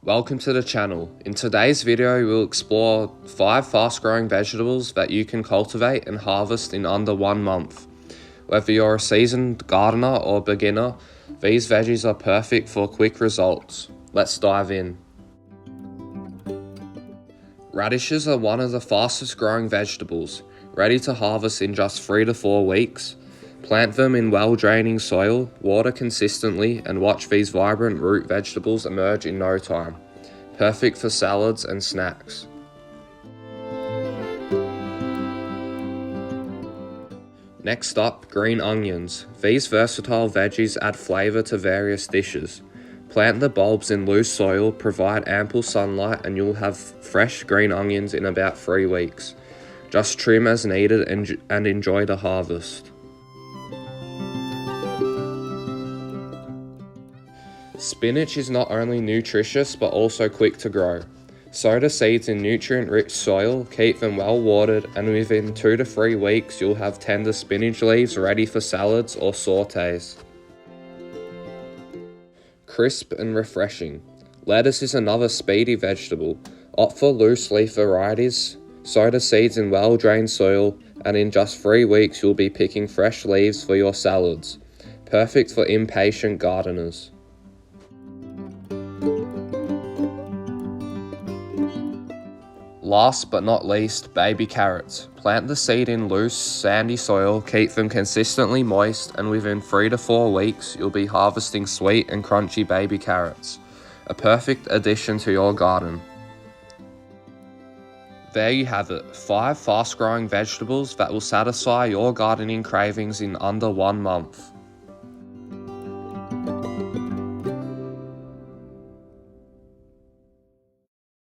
Welcome to the channel. In today's video, we'll explore 5 fast-growing vegetables that you can cultivate and harvest in under 1 month. Whether you're a seasoned gardener or beginner, these veggies are perfect for quick results. Let's dive in. Radishes are one of the fastest growing vegetables, ready to harvest in just 3 to 4 weeks. Plant them in well-draining soil, water consistently, and watch these vibrant root vegetables emerge in no time. Perfect for salads and snacks. Next up, green onions. These versatile veggies add flavour to various dishes. Plant the bulbs in loose soil, provide ample sunlight, and you'll have fresh green onions in about 3 weeks. Just trim as needed and enjoy the harvest. Spinach is not only nutritious but also quick to grow. Sow the seeds in nutrient-rich soil, keep them well watered, and within 2 to 3 weeks you'll have tender spinach leaves ready for salads or sautés. Crisp and refreshing. Lettuce is another speedy vegetable. Opt for loose leaf varieties, sow the seeds in well-drained soil, and in just 3 weeks you'll be picking fresh leaves for your salads. Perfect for impatient gardeners. Last but not least, baby carrots. Plant the seed in loose, sandy soil, keep them consistently moist, and within 3 to 4 weeks, you'll be harvesting sweet and crunchy baby carrots. A perfect addition to your garden. There you have it, 5 fast-growing vegetables that will satisfy your gardening cravings in under 1 month.